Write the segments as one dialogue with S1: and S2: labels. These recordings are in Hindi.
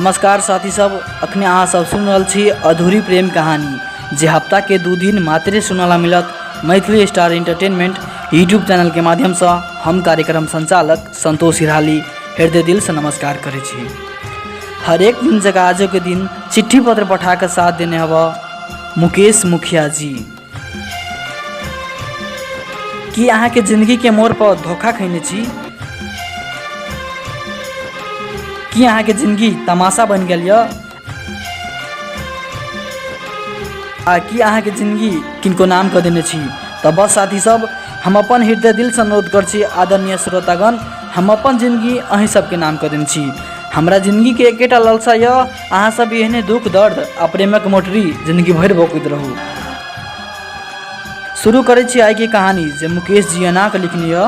S1: नमस्कार साथी सब, अखने अहाँ सब सुन रहल छी अधूरी प्रेम कहानी जे हफ्ता के 2 दिन मात्रे सुनला मिलत Maithili star entertainment YouTube channel के माध्यम से। हम कार्यक्रम संचालक संतोष हिराली हृदय दिल से नमस्कार करे छी। हर एक दिन जगह आज के दिन चिट्ठी पत्र पठा के साथ देने हवा मुकेश मुखिया जी। कि अहाँ के जिंदगी के मोड़ पर धोखा खैने छी? कि अहाँ के जिंदगी तमाशा बन गया य? कि अहाँ के जिंदगी किनको नाम कर देने छी? तो बस साथी सब, हम अपन हृदय दिल से अनुरोध कर छी आदरणीय श्रोतागण, हम अपन जिंदगी अहीं सबके नाम कर देने छी। हमरा जिंदगी के एकेटा लालसा य, अहाँ सब एहने दुख दर्द आ प्रेमक मोटरी जिंदगी भर बकैत रहू। शुरू करे छी आई की कहानी जो मुकेश जी अना के लिखनी है।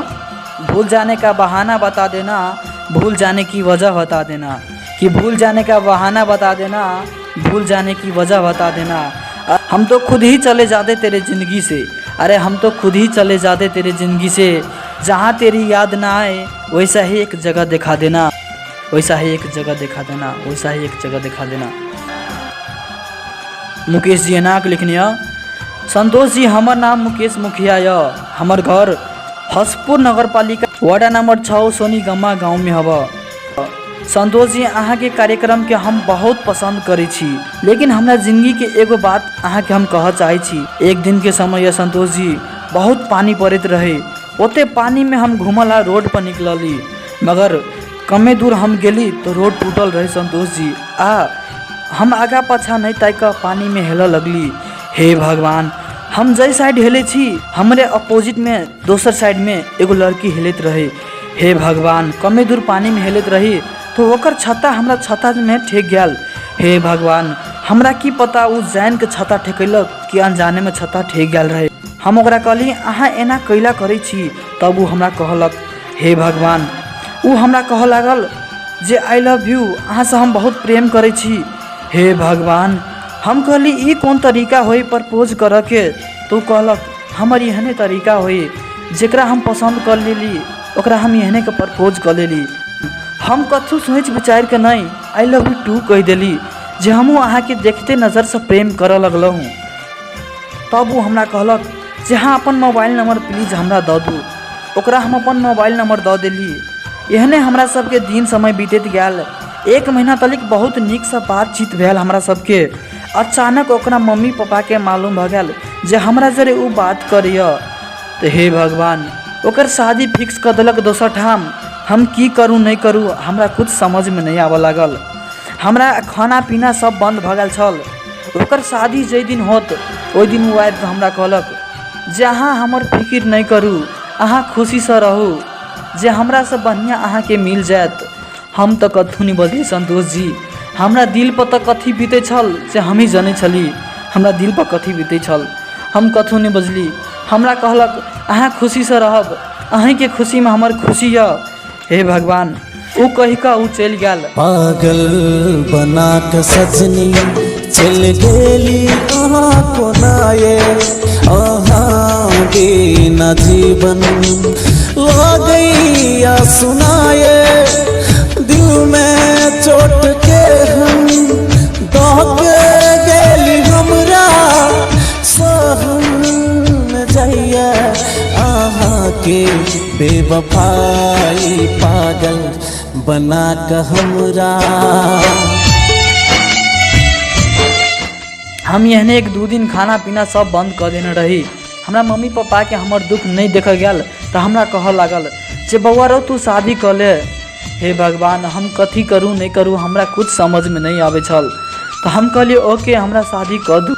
S1: भूल जाने का बहाना बता देना, भूल जाने की वजह बता देना। कि भूल जाने का बहाना बता देना, भूल जाने की वजह बता देना। हम तो खुद ही चले जाते तेरे ज़िंदगी से, अरे हम तो खुद ही चले जाते तेरे ज़िंदगी से। जहाँ तेरी याद ना आए वैसा ही एक जगह दिखा देना, वैसा ही एक जगह दिखा देना, वैसा ही एक जगह दिखा देना। मुकेश जी अनाक लिखनी संतोष जी, हमर नाम मुकेश मुखिया य। हमर घर हसपुर नगर पालिका वार्ड नंबर 6 सोनी गम्मा गाँव में हवा। संतोष जी, अहाँ के कार्यक्रम के हम बहुत पसंद करे छी, लेकिन हमरा जिंदगी के एगो बात अहाँ के हम कह चाहे छी। एक दिन के समय संतोष जी बहुत पानी पड़त रहे, ओते पानी में हम घूमला रोड पर निकलली, मगर कमे दूर हम गेली तो रोड टूटल रहे संतोष जी। हम आगा पाछा नहीं ताक पानी में हेल लगली। हे भगवान, हम जै साइड हेले छी हमरे अपोजिट में दोसर साइड में एगो लड़की हेलत रहे। हे भगवान, कमे दूर पानी में हेलत रही तो ओकर छत्ता हमरा छत्ता में ठेक गया। हे भगवान, हमरा की पता उ जान के छत्ता ठेकलक कि अनजाने में छत्ता ठेक गया रहे। हम ओकरा कहली अहाँ एना कैला करे छी, तब उ हमरा कहलक हे भगवान, उ हमरा कह लागल जे आई लव यू, अहाँ से हम बहुत प्रेम करे छी। हे भगवान, हम कहली ई कौन तरीका होई प्रपोज कर के? तो कहलक हमर यहने तरीका होई, जेकरा हम पसंद कर लेली ओकरा हम यहने के प्रपोज कर लेली। हम कछु सोच विचार के नहीं आई लव यू टू कह देली, जे हमहूँ अहाँ के देखते नज़र से प्रेम कर लगलहूँ। तब वो हमरा कहलक जे हाँ अपन मोबाइल नंबर प्लीज हमरा दऽ दू। ओकरा हम अपन मोबाइल नंबर दऽ देली। एहने हमरा सबके दिन समय बीतत गया। 1 महीना तक बहुत नीक से बातचीत भेल हमरा सबके। अचानक ओकरा मम्मी पापा के मालूम भ गया जे हमरा जरे उ बात करिय। तो हे भगवान, ओकर शादी फिक्स कर दिलक दोसर ठाम। हम की करूँ नहीं करूँ हमरा कुछ समझ में नहीं आवे लागल। हमरा खाना पीना सब बंद भ गया छल। ओकर शादी जै दिन होत ओहि दिन वो आबि हमरा कहलक जे अहाँ हमर फिक्र नहीं करू, अहाँ खुशी से रहू, जे हमरा से बढ़िया अहाँ के मिल जायत। हम तो कथू नहीं बजली संतोष जी, हमरा दिल पर तो कथी बीते छल से हम ही जाने छली। हमरा दिल पर कथी बीते छल हम कथू नहीं बजली। हमरा कहलक अहाँ खुशी से रहब, अहीं के खुशी में हमर खुशी है। हे भगवान, उ कही का उ चल गया।
S2: पागल बना के सजनी चल गेली अहाँ कोनाए, अहाँ बिना जीवन लगैया सुनाए। दिल में चोट के हम दह के गेली, हमरा सहन जाइया अहाँ के बेवफाई। पागल बना के हमरा
S1: हम यहने 1-2 दिन खाना पीना सब बंद कर देने रही। हमरा मम्मी पापा के हमर दुख नहीं देख गया तो हमरा कह लागल जे बउआ रो तू शादी कर ले। हे भगवान, हम कथी करूँ नहीं करूँ हमरा कुछ समझ में नहीं आवे छल। तो हम कहलिए ओके हमरा शादी कर दू।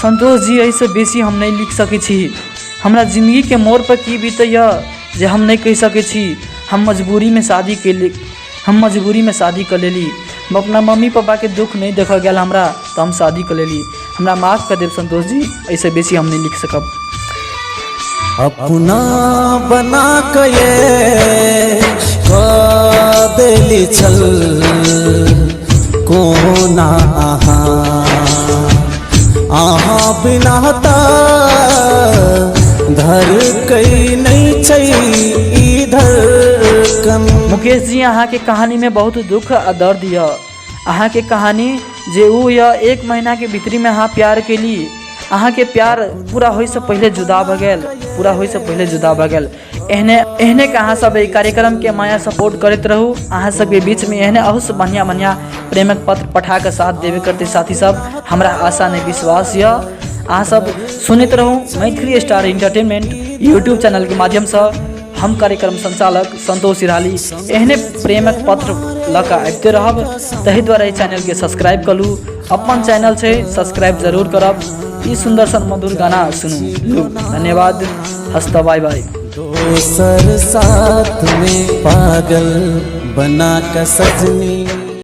S1: संतोष जी, ऐसे बेसी हम नहीं लिख सके छी। हमरा जिंदगी के मोड़ पर की बीते जे हम नहीं कह सके छी। हम मजबूरी में शादी कर लेली। हम अपना मम्मी पापा के दुख नहीं देख गया हमरा, तो हम शादी कर लेली। हमरा माफ़ कर देव संतोष जी, ऐसे बेसी हम नहीं लिख सकब।
S2: अपना बना के देली छल कोना अहाँ बिना धर कई नहीं चाहिए इधर कम।
S1: मुकेश जी, यहाँ के कहानी में बहुत दुख और दर्द है। अहाँ के कहानी जे ऊ या 1 महीना के भीतरी में अहाँ प्यार के ली, अहाँ के प्यार पूरा होई से पहले जुदा भ गेल, पूरा होई से पहले जुदा भ गेल। एहने के अहाँ सब ई कार्यक्रम के माया सपोर्ट करते रहू। अहाँ सब के बीच में एहने अहुस बढ़िया बढ़िया प्रेमक पत्र पठा के साथ देवे करते साथी सब हमरा आशा ने विश्वास य। अहाँ सब सुनते रहू Maithili star entertainment YouTube channel के माध्यम से। हम कार्यक्रम संचालक संतोष सिराली एहने प्रेमक पत्र लक आबते रहब, तही द्वारा चैनल के सब्सक्राइब करू। अपन चैनल से सब्सक्राइब जरूर करब। ई सुंदर सन मधुर गाना सुनू। धन्यवाद। हस्ता बाय बाय।
S2: दोसर साथ में पागल बना का सजनी